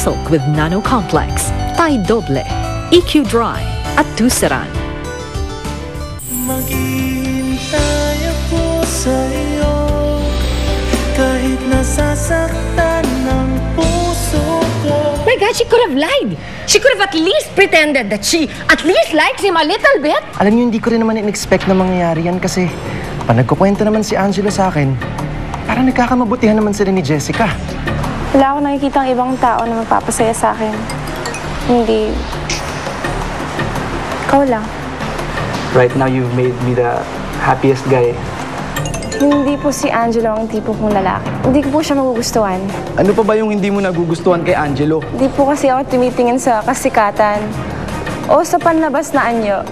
Silk with Nano Complex, Tide Doble, EQ Dry, at Tuceran. Maghihintay ako sa'yo kahit nasasaktan ng puso ko. My God, she could have lied. She could have at least pretended that she at least likes him a little bit. Alam niyo, hindi ko rin naman in-expect na mangyayari yan kasi pag nagkukwento naman si Angelo sa akin, parang nagkakamabutihan naman sila ni Jessica. Wala akong nakikitang ibang tao na magpapasaya sa akin. Hindi. Ikaw lang. Right now, you've made me the happiest guy. Hindi po si Angelo ang tipo kong lalaki. Hindi ko po siya magugustuhan. Ano pa ba yung hindi mo nagugustuhan kay Angelo? Hindi po kasi ako tumitingin sa kasikatan o sa panlabas na anyo.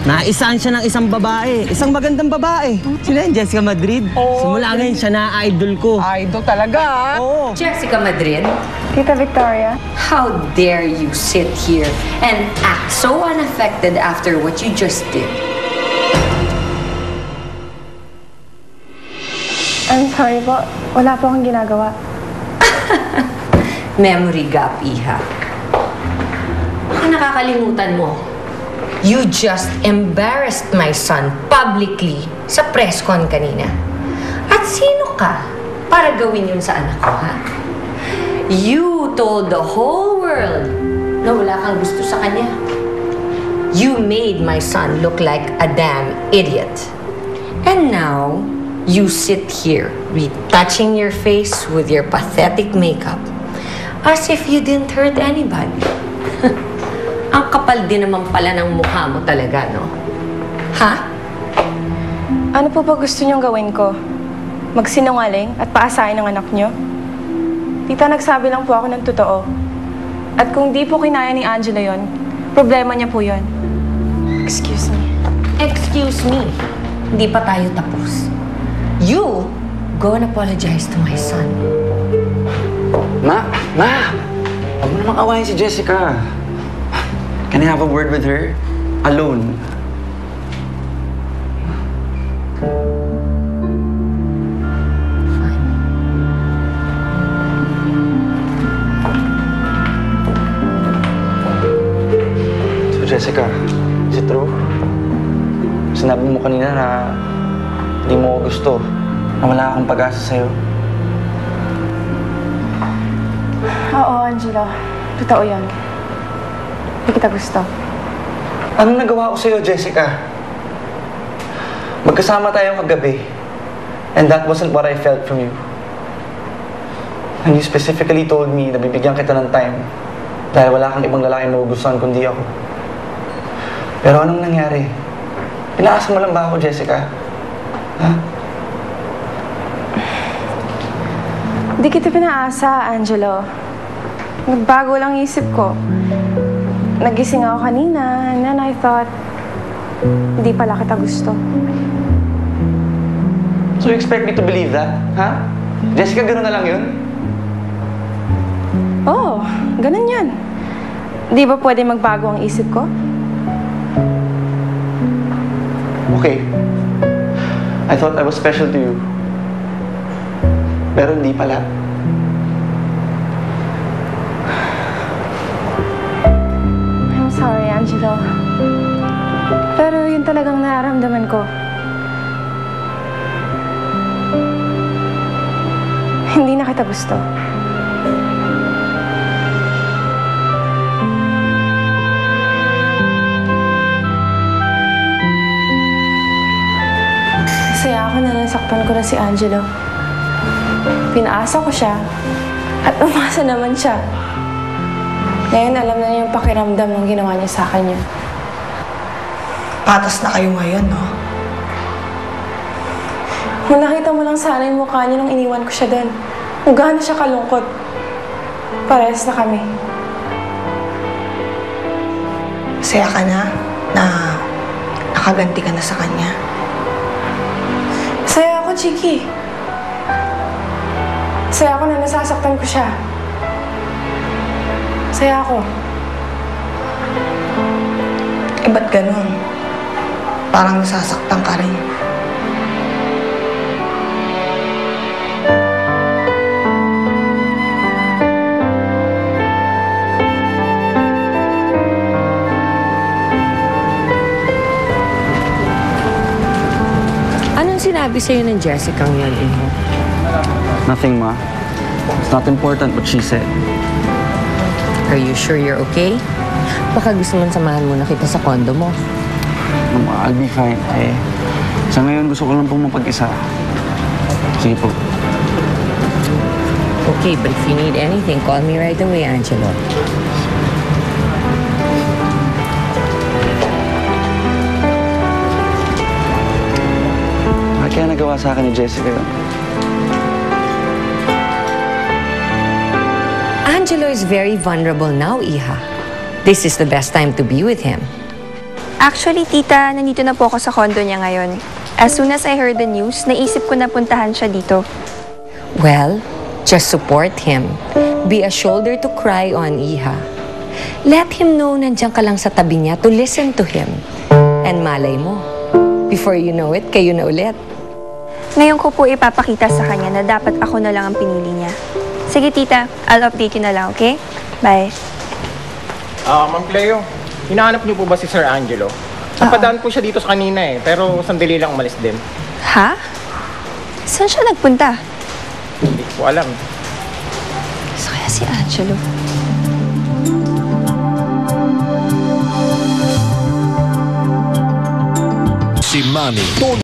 Naisaan siya ng isang babae, isang magandang babae. Sila yung Jessica Madrid. Simula ngayon, siya na idol ko. Idol talaga, ha? Oo. Jessica Madrid, Tita Victoria, how dare you sit here and act so unaffected after what you just did? I'm sorry po. Wala po akong ginagawa. Memory gap, Iha. Baka nakakalimutan mo. You just embarrassed my son publicly sa press con kanina. At sino ka para gawin yun sa anak ko, ha? You told the whole world na wala kang gusto sa kanya. You made my son look like a damn idiot. And now, you sit here retouching your face with your pathetic makeup as if you didn't hurt anybody. Ang kapal din naman pala ng mukha mo talaga, no? Ha? Ano po ba gusto niyong gawin ko? Magsinungaling at paasahin ang anak niyo? Tita, nagsabi lang po ako ng totoo. At kung di po kinaya ni Angela yon, problema niya po yon. Excuse me. Excuse me. Hindi pa tayo tapos. You go and apologize to my son. Ma! Huwag mo namang awayin si Jessica. Can I have a word with her? Alone. So, Jessica, is it true? Sinabi mo kanina na hindi mo ko gusto, na wala akong pag-asa sa'yo. Oo, Angelo. Totoo yan. Hindi kita gusto. Anong nagawa ko sa'yo, Jessica? Magkasama tayo kagabi. And that wasn't what I felt from you. And you specifically told me na bibigyan kita ng time dahil wala kang ibang lalaki magugustuhan kundi ako. Pero anong nangyari? Pinaasa mo lang ba ako, Jessica? Ha? Hindi kita pinaasa, Angelo. Nagbago lang isip ko. Nagising ako kanina, and then I thought, hindi pala kita gusto. So you expect me to believe that? Ha? Jessica, gano'n na lang yun? Oo, ganun yan. Di ba pwede magbago ang isip ko? Okay. I thought I was special to you. Pero hindi pala. I'm sorry, Angelo. Pero yun talagang nararamdaman ko. Hindi na kita gusto. Masaya ako na nasaktan ko na si Angelo. Pinaasa ko siya at umasa naman siya. Ngayon, alam na niya yung pakiramdam ng ginawa niya sa akin yun. Patas na kayo ngayon, no? Kung nakita mo lang sana yung mukha niya nung iniwan ko siya doon. Kung gaano siya kalungkot. Parehas na kami. Masaya ka na nakaganti ka na sa kanya. Masaya ako, Chiki. Masaya ako na nasasaktan ko siya. Masaya ako. Eh, ba't ganun? Parang nasasaktan ka rin. sinabi sa'yo ng Jessica yun, Iho? Nothing, Ma. It's not important what she said. Are you sure you're okay? Baka gusto mong samahan muna kita sa kondo mo. I'll be fine. Sa ngayon, gusto ko lang pong mapag-isa. Sige po. Okay, but if you need anything, call me right away, Angelo. Bakit kaya nagawa sa akin ni Jessica yun? Angelo is very vulnerable now, Iha. This is the best time to be with him. Actually, tita, nandito na po ako sa condo niya ngayon. As soon as I heard the news, naisip ko na puntahan siya dito. Well, just support him. Be a shoulder to cry on, Iha. Let him know nandiyan ka lang sa tabi niya to listen to him. And malay mo, before you know it, kayo na ulit. Ngayon ko po ipapakita sa kanya na dapat ako na lang ang pinili niya. Sige, tita. I'll update you na lang, okay? Bye. Ma'am Cleo, hinahanap niyo po ba si Sir Angelo? Napadaan po siya dito sa kanina pero sandali lang umalis din. Ha? Saan siya nagpunta? Hindi ko alam. Saan kaya si Angelo? Si Manny Todo